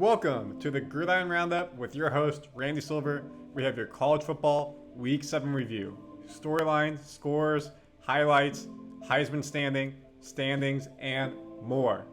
Welcome to the Gridiron Roundup with your host, Randy Silver. We have your college football Week 7 review. Storylines, scores, highlights, Heisman standings, and more.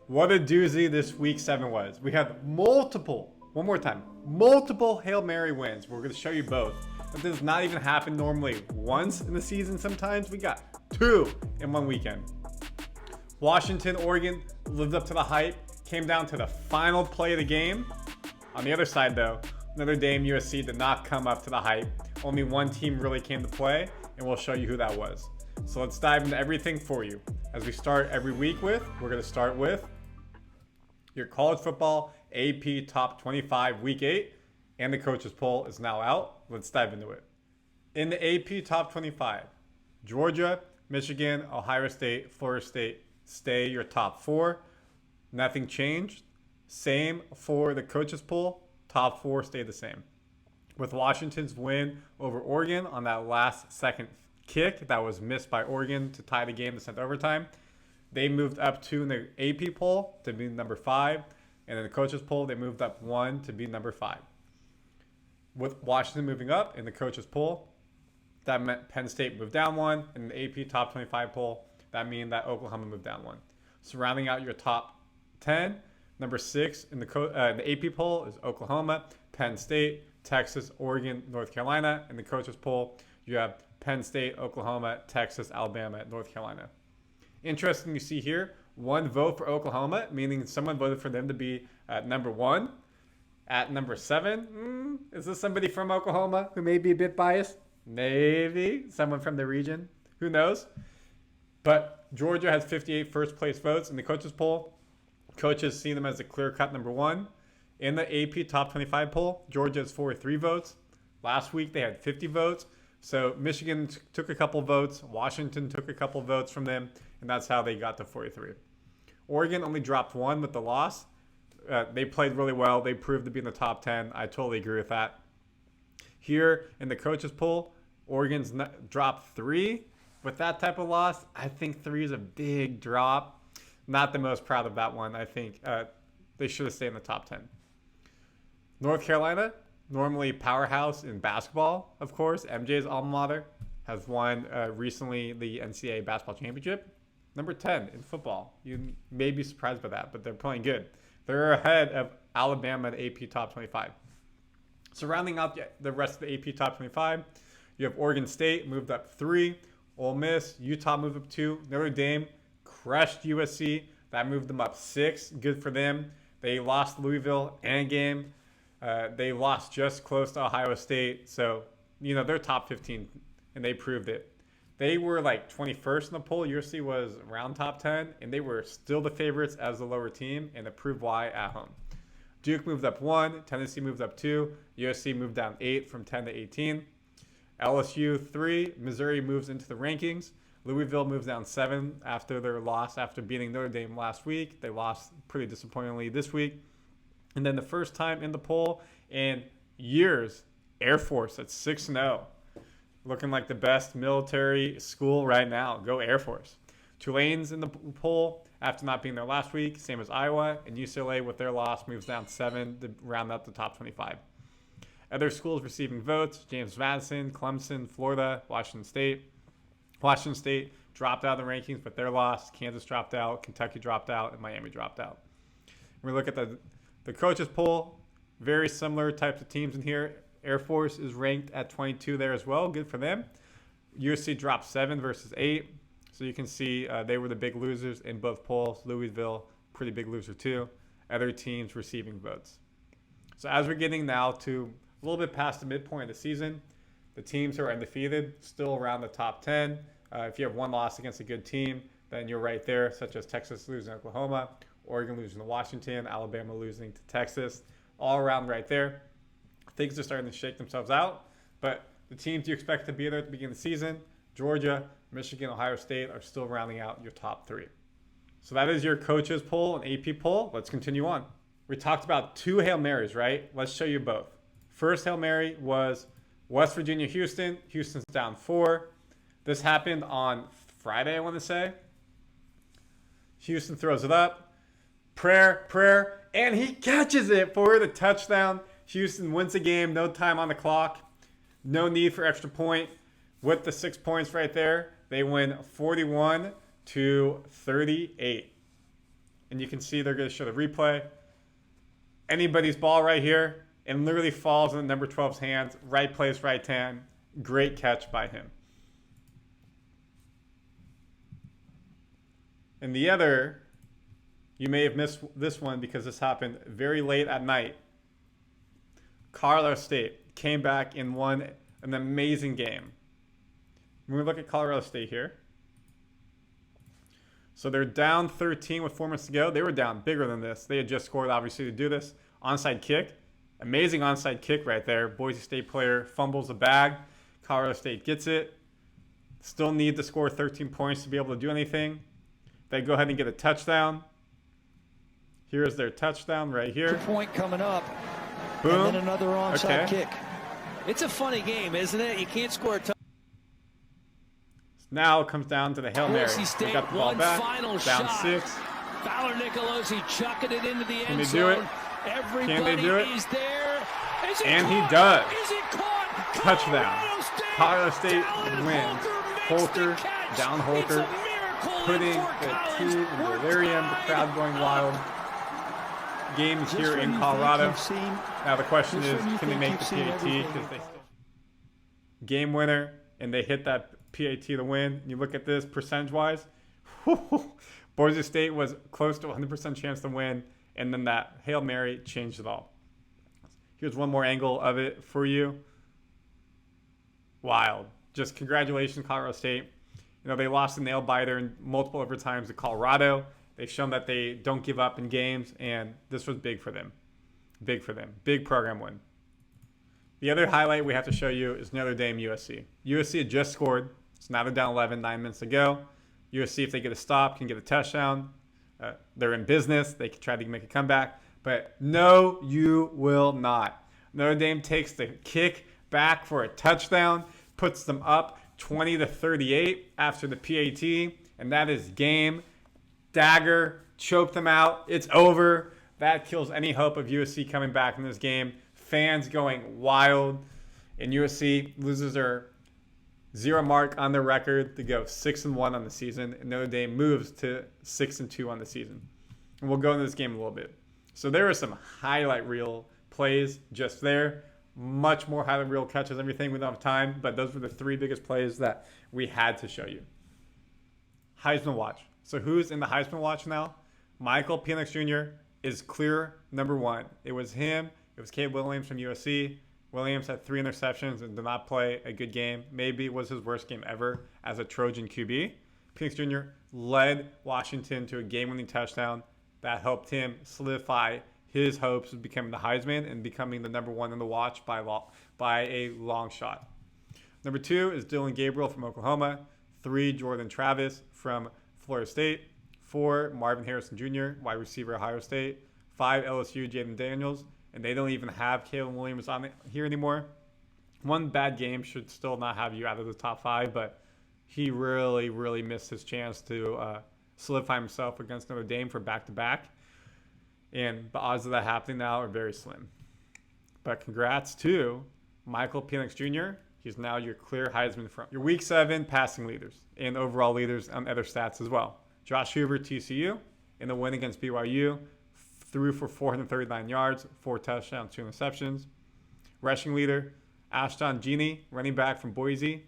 What a doozy this Week 7 was. We had multiple Hail Mary wins. We're going to show you both. That does not even happen normally once in the season sometimes. We got 2 in one weekend. Washington, Oregon lived up to the hype. Came down to the final play of the game. On the other side, though, Notre Dame, USC did not come up to the hype. Only one team really came to play, and we'll show you who that was. So let's dive into everything for you. As we start every week we're going to start with your college football AP Top 25 Week 8, and the coaches poll is now out. Let's dive into it. In the AP Top 25, Georgia, Michigan, Ohio State, Florida State stay your top 4. Nothing changed. Same for the coaches poll. Top 4 stayed the same. With Washington's win over Oregon on that last second kick that was missed by Oregon to tie the game to send overtime, they moved up 2 in the AP poll to be number 5. And in the coaches poll, they moved up 1 to be number 5. With Washington moving up in the coaches poll, that meant Penn State moved down 1. In the AP Top 25 poll, that means that Oklahoma moved down 1. So rounding out your top 10, number 6 in the AP poll is Oklahoma, Penn State, Texas, Oregon, North Carolina. In the coaches poll, you have Penn State, Oklahoma, Texas, Alabama, North Carolina. Interesting you see here, 1 vote for Oklahoma, meaning someone voted for them to be at number 1. At number 7, is this somebody from Oklahoma who may be a bit biased? Maybe someone from the region. Who knows? But Georgia has 58 first-place votes in the coaches poll. Coaches see them as a clear-cut number 1. In the AP Top 25 poll, Georgia has 43 votes. Last week, they had 50 votes. So Michigan took a couple votes. Washington took a couple votes from them. And that's how they got to 43. Oregon only dropped 1 with the loss. They played really well. They proved to be in the top 10. I totally agree with that. Here in the coaches poll, Oregon's dropped 3. With that type of loss, I think 3 is a big drop. Not the most proud of that one. I think they should have stayed in the top 10. North Carolina, normally powerhouse in basketball, of course. MJ's alma mater has won recently the NCAA basketball championship. Number 10 in football. You may be surprised by that, but they're playing good. They're ahead of Alabama at AP Top 25. So rounding out the rest of the AP Top 25, you have Oregon State moved up 3. Ole Miss, Utah moved up 2. Notre Dame crushed USC. That moved them up 6. Good for them. They lost Louisville and game. They lost just close to Ohio State. So, they're top 15, and they proved it. They were like 21st in the poll. USC was around top 10, and they were still the favorites as the lower team, and it proved why at home. Duke moved up 1. Tennessee moved up 2. USC moved down 8 from 10 to 18. LSU 3. Missouri moves into the rankings. Louisville moves down 7 after their loss after beating Notre Dame last week. They lost pretty disappointingly this week. And then the first time in the poll in years, Air Force at 6-0. Looking like the best military school right now. Go Air Force. Tulane's in the poll after not being there last week, same as Iowa. And UCLA with their loss moves down 7 to round out the top 25. Other schools receiving votes, James Madison, Clemson, Florida, Washington State. Washington State dropped out of the rankings, but their loss. Kansas dropped out, Kentucky dropped out, and Miami dropped out. When we look at the coaches poll, very similar types of teams in here. Air Force is ranked at 22 there as well. Good for them. USC dropped 7 versus 8. So you can see they were the big losers in both polls. Louisville, pretty big loser too. Other teams receiving votes. So as we're getting now to a little bit past the midpoint of the season, the teams who are undefeated, still around the top 10. If you have one loss against a good team, then you're right there, such as Texas losing to Oklahoma, Oregon losing to Washington, Alabama losing to Texas, all around right there. Things are starting to shake themselves out, but the teams you expect to be there at the beginning of the season, Georgia, Michigan, Ohio State, are still rounding out your top 3. So that is your coaches poll and AP poll. Let's continue on. We talked about 2 Hail Marys, right? Let's show you both. First Hail Mary was West Virginia, Houston. Houston's down 4. This happened on Friday, I want to say. Houston throws it up. prayer, and he catches it for the touchdown. Houston wins the game, no time on the clock, no need for extra point. With the 6 points right there, they win 41-38. And you can see they're going to show the replay. Anybody's ball right here, and literally falls in number 12's hands. Right place, right time. Great catch by him. And the other, you may have missed this one because this happened very late at night. Colorado State came back and won an amazing game. When we look at Colorado State here. So they're down 13 with 4 minutes to go. They were down bigger than this. They had just scored, obviously, to do this. Onside kick. Amazing onside kick right there. Boise State player fumbles the bag. Colorado State gets it. Still need to score 13 points to be able to do anything. They go ahead and get a touchdown. Here's their touchdown right here. Point coming up. Boom. And then another onside kick. It's a funny game, isn't it? You can't score a touchdown. Now it comes down to the Hail Mary. They got the ball back. Down shot. 6. Fowler Nicolosi chucking it into the end Can they zone. do it? Everybody Can they do it? is there. Is it And caught? he does. Is it caught? Touchdown. Colorado State wins. Holker, down Holker, putting the team in delirium, the crowd going wild. Game is here in Colorado. Now the question is, can they make the PAT? Because they game winner, and they hit that PAT to win. You look at this percentage-wise. Boise State was close to 100% chance to win, and then that Hail Mary changed it all. Here's one more angle of it for you. Wild. Just congratulations, Colorado State. You know, they lost a nail biter in multiple overtimes to Colorado. They've shown that they don't give up in games, and this was big for them. Big for them. Big program win. The other highlight we have to show you is Notre Dame USC. USC had just scored. So now they're down 11, 9 minutes to go. USC, if they get a stop, can get a touchdown. They're in business. They can try to make a comeback. But no, you will not. Notre Dame takes the kick back for a touchdown, puts them up 20-38 after the PAT, and that is game. Dagger, choke them out. It's over. That kills any hope of USC coming back in this game. Fans going wild, and USC loses their 0 mark on their record to go 6-1 on the season, and Notre Dame moves to 6-2 on the season. And we'll go into this game a little bit. So there are some highlight reel plays just there. Much more highlight reel catches, everything. We don't have time, but those were the 3 biggest plays that we had to show you. Heisman Watch. So who's in the Heisman Watch now? Michael Penix Jr. is clear number 1. It was him. It was Caleb Williams from USC. Williams had 3 interceptions and did not play a good game. Maybe it was his worst game ever as a Trojan QB. Penix Jr. led Washington to a game-winning touchdown that helped him solidify his hopes of becoming the Heisman and becoming the number 1 in the watch by a long shot. Number 2 is Dylan Gabriel from Oklahoma. 3, Jordan Travis from Florida State. 4, Marvin Harrison Jr., wide receiver, Ohio State. 5, LSU, Jaden Daniels. And they don't even have Caleb Williams on here anymore. One bad game should still not have you out of the top 5, but he really, really missed his chance to solidify himself against Notre Dame for back-to-back. And the odds of that happening now are very slim. But congrats to Michael Penix Jr. He's now your clear Heisman front. Your Week 7 passing leaders and overall leaders on other stats as well. Josh Hoover, TCU, in the win against BYU, threw for 439 yards, 4 touchdowns, 2 interceptions. Rushing leader, Ashton Genie, running back from Boise,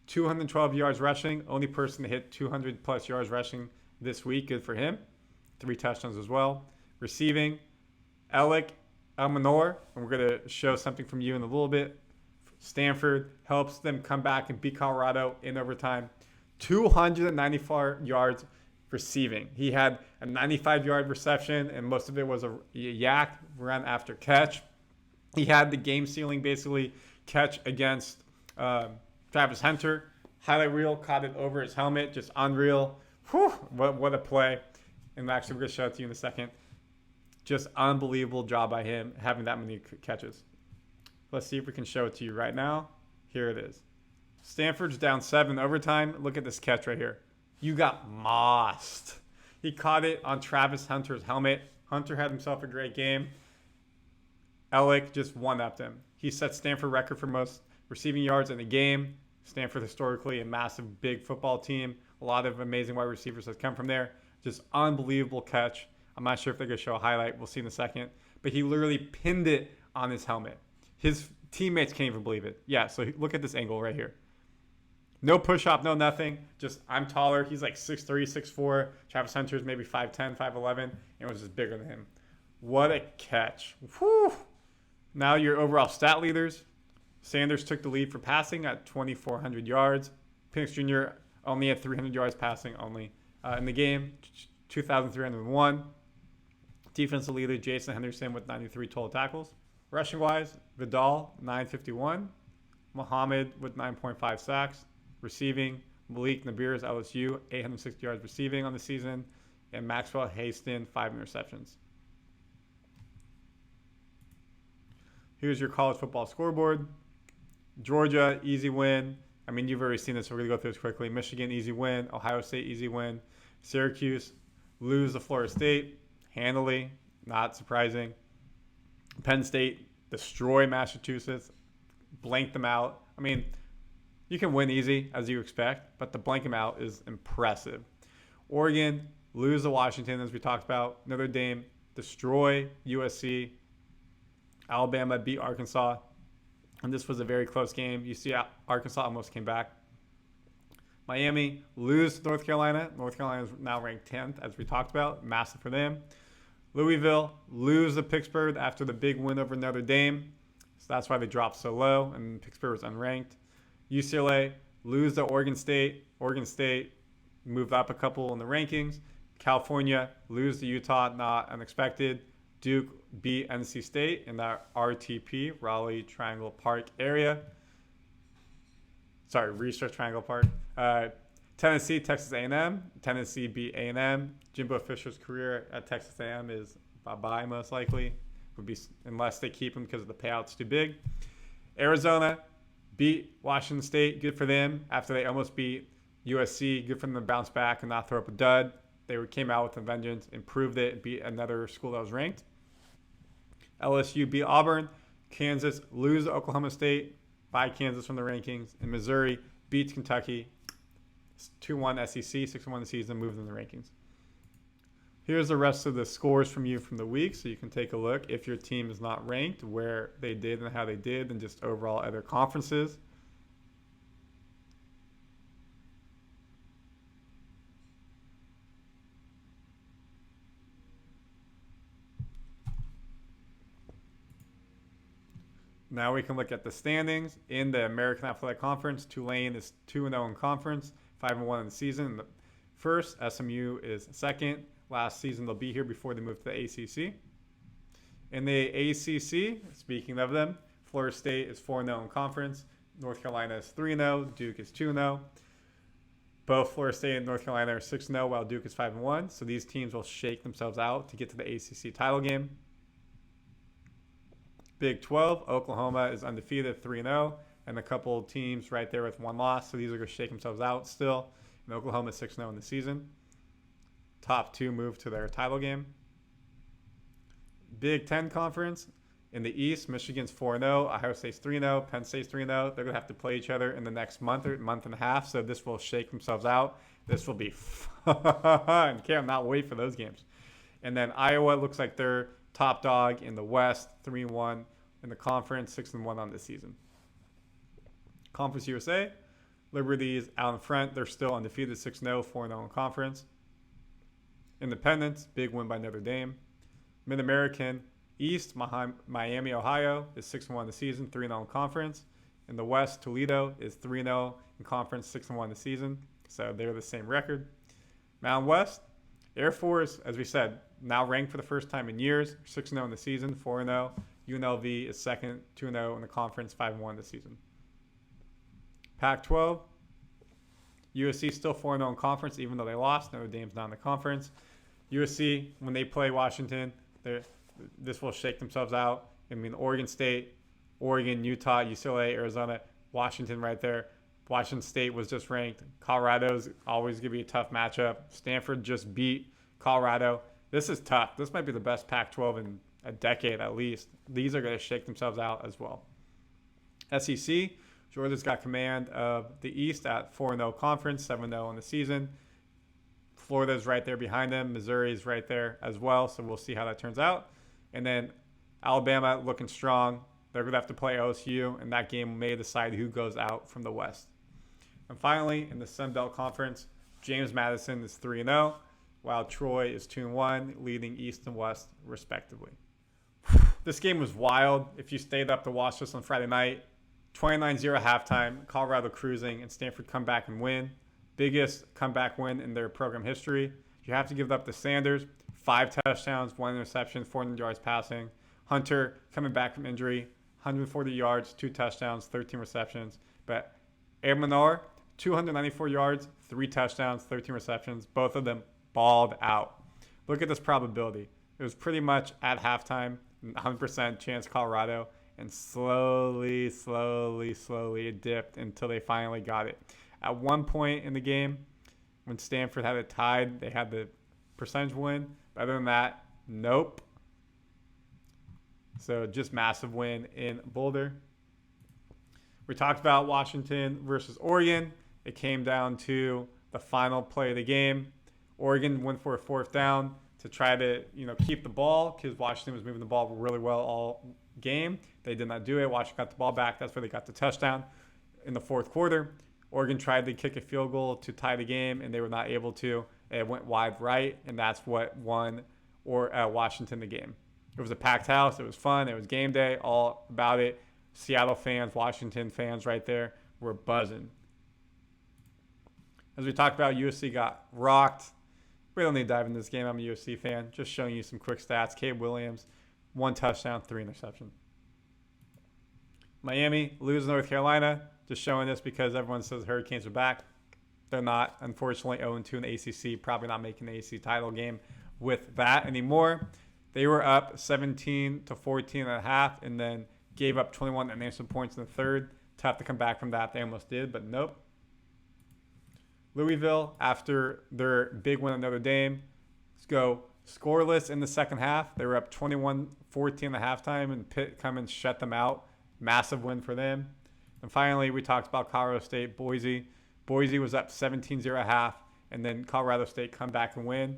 212 yards rushing. Only person to hit 200-plus yards rushing this week. Good for him. 3 touchdowns as well. Receiving, Alec Elmanor, and we're going to show something from you in a little bit. Stanford helps them come back and beat Colorado in overtime. 294 yards receiving. He had a 95-yard reception, and most of it was a yak run after catch. He had the game-sealing, basically, catch against Travis Hunter. Highlight reel, caught it over his helmet. Just unreal. Whew, what a play. And actually, we're going to show it to you in a second. Just unbelievable job by him having that many catches. Let's see if we can show it to you right now. Here it is. Stanford's down 7 overtime. Look at this catch right here. You got mossed. He caught it on Travis Hunter's helmet. Hunter had himself a great game. Ellick just one-upped him. He set Stanford record for most receiving yards in a game. Stanford historically a massive, big football team. A lot of amazing wide receivers that come from there. Just unbelievable catch. I'm not sure if they're going to show a highlight. We'll see in a second. But he literally pinned it on his helmet. His teammates can't even believe it. Yeah, so look at this angle right here. No push-up, no nothing. Just, I'm taller. He's like 6'3", 6'4". Travis Hunter's maybe 5'10", 5'11", and was just bigger than him. What a catch. Whew. Now your overall stat leaders. Sanders took the lead for passing at 2,400 yards. Penix Jr. only had 300 yards passing only in the game, 2,301. Defensive leader Jason Henderson with 93 total tackles. Rushing-wise, Vidal, 951. Muhammad with 9.5 sacks. Receiving, Malik Nabir's LSU, 860 yards receiving on the season. And Maxwell Haston, 5 interceptions. Here's your college football scoreboard. Georgia, easy win. I mean, you've already seen this, so we're going to go through this quickly. Michigan, easy win. Ohio State, easy win. Syracuse, lose to Florida State handily, not surprising. Penn State, destroy Massachusetts, blank them out. I mean, you can win easy, as you expect, but to blank them out is impressive. Oregon, lose to Washington, as we talked about. Notre Dame, destroy USC. Alabama beat Arkansas, and this was a very close game. You see Arkansas almost came back. Miami, lose to North Carolina. North Carolina is now ranked 10th, as we talked about. Massive for them. Louisville, lose to Pittsburgh after the big win over Notre Dame. So that's why they dropped so low, and Pittsburgh was unranked. UCLA, lose to Oregon State. Oregon State moved up a couple in the rankings. California, lose to Utah, not unexpected. Duke beat NC State in that RTP, Raleigh Triangle Park area. Sorry, Research Triangle Park. Tennessee, Texas A&M. Tennessee beat A&M. Jimbo Fisher's career at Texas A&M is bye-bye most likely. Would be unless they keep him because the payout's too big. Arizona beat Washington State. Good for them. After they almost beat USC, good for them to bounce back and not throw up a dud. They came out with a vengeance, improved it, beat another school that was ranked. LSU beat Auburn. Kansas lose to Oklahoma State by Kansas from the rankings. And Missouri beats Kentucky. 2-1 SEC, 6-1 the season, moved in the rankings. Here's the rest of the scores from you from the week, so you can take a look if your team is not ranked, where they did and how they did, and just overall other conferences. Now we can look at the standings in the American Athletic Conference. Tulane is 2-0 in conference, 5-1 in the season. First, SMU is second. Last season, they'll be here before they move to the ACC. In the ACC, speaking of them, Florida State is 4-0 in conference. North Carolina is 3-0. Duke is 2-0. Both Florida State and North Carolina are 6-0, while Duke is 5-1. So these teams will shake themselves out to get to the ACC title game. Big 12, Oklahoma is undefeated, 3-0, and a couple teams right there with one loss. So these are going to shake themselves out still. And Oklahoma is 6-0 in the season. Top two move to their title game. Big 10 conference. In the East, Michigan's 4-0, Ohio State's 3-0, Penn State's 3-0. They're going to have to play each other in the next month or month and a half, so this will shake themselves out. This will be fun. Can't not wait for those games. And then Iowa looks like they're top dog in the West, 3-1 in the conference, 6-1 on this season. Conference USA, Liberty's out in front. They're still undefeated, 6-0, 4-0 in conference. Independence, big win by Notre Dame. Mid-American East, Miami, Ohio is 6-1 the season, 3-0 in conference. In the West, Toledo is 3-0 in conference, 6-1 the season. So they're the same record. Mountain West, Air Force, as we said, now ranked for the first time in years, 6-0 in the season, 4-0. UNLV is second, 2-0 in the conference, 5-1 this season. Pac-12, USC still 4-0 in conference, even though they lost. Notre Dame's not in the conference. USC, when they play Washington, this will shake themselves out. I mean, Oregon State, Oregon, Utah, UCLA, Arizona, Washington right there. Washington State was just ranked. Colorado's always going to be a tough matchup. Stanford just beat Colorado. This is tough. This might be the best Pac-12 in a decade at least. These are going to shake themselves out as well. SEC, Georgia's got command of the East at 4-0 conference, 7-0 in the season. Florida's right there behind them. Missouri's right there as well, so we'll see how that turns out. And then Alabama looking strong. They're going to have to play OSU, and that game may decide who goes out from the West. And finally, in the Sun Belt Conference, James Madison is 3-0, while Troy is 2-1, leading East and West respectively. This game was wild. If you stayed up to watch this on Friday night, 29-0 halftime, Colorado cruising, and Stanford come back and win. Biggest comeback win in their program history. You have to give it up to Sanders. 5 touchdowns, 1 interception, 400 yards passing. Hunter coming back from injury, 140 yards, 2 touchdowns, 13 receptions. But Amenor, 294 yards, 3 touchdowns, 13 receptions. Both of them balled out. Look at this probability. It was pretty much at halftime, 100% chance Colorado, and slowly it dipped until they finally got it. At one point in the game, when Stanford had it tied, they had the percentage win. But other than that, nope. So just massive win in Boulder. We talked about Washington versus Oregon. It came down to the final play of the game. Oregon went for a 4th down to try to keep the ball because Washington was moving the ball really well all game. They did not do it. Washington got the ball back. That's where they got the touchdown in the 4th quarter. Oregon tried to kick a field goal to tie the game, and they were not able to. It went wide right, and that's what won Washington the game. It was a packed house. It was fun. It was game day, all about it. Seattle fans, Washington fans right there were buzzing. As we talked about, USC got rocked. We don't need to dive into this game. I'm a USC fan. Just showing you some quick stats. Caleb Williams, 1 touchdown, 3 interceptions. Miami lose North Carolina. Just showing this because everyone says Hurricanes are back. They're not. Unfortunately, 0-2 in the ACC. Probably not making the ACC title game with that anymore. They were up 17-14 at half and then gave up 21 unanswered points in the third. Tough to come back from that. They almost did, but nope. Louisville, after their big win at Notre Dame, go scoreless in the second half. They were up 21-14 at halftime, and Pitt come and shut them out. Massive win for them. And finally, we talked about Colorado State, Boise. Boise was up 17-0 at half, and then Colorado State come back and win.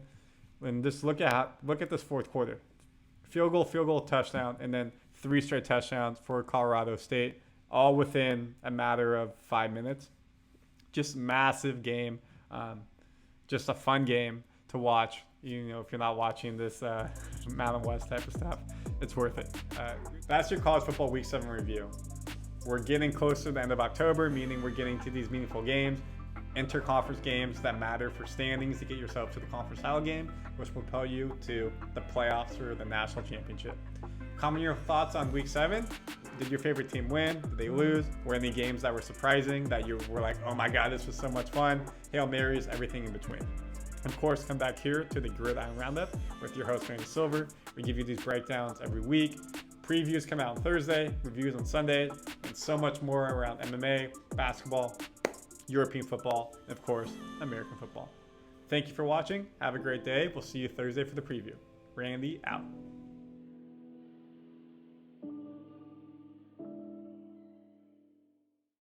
And just look at this 4th quarter. Field goal, touchdown, and then 3 straight touchdowns for Colorado State, all within a matter of 5 minutes. Just massive game. Just a fun game to watch. If you're not watching this Mountain West type of stuff, it's worth it. That's your college football Week 7 review. We're getting close to the end of October, meaning we're getting to these meaningful games, interconference games that matter for standings to get yourself to the conference title game, which will propel you to the playoffs or the national championship. Comment your thoughts on Week 7. Did your favorite team win? Did they lose? Were any games that were surprising that you were like, oh my God, this was so much fun? Hail Marys, everything in between. Of course, come back here to the Gridiron Roundup with your host, Randy Silver. We give you these breakdowns every week. Previews come out on Thursday, reviews on Sunday, and so much more around MMA, basketball, European football, and of course, American football. Thank you for watching. Have a great day. We'll see you Thursday for the preview. Randy out.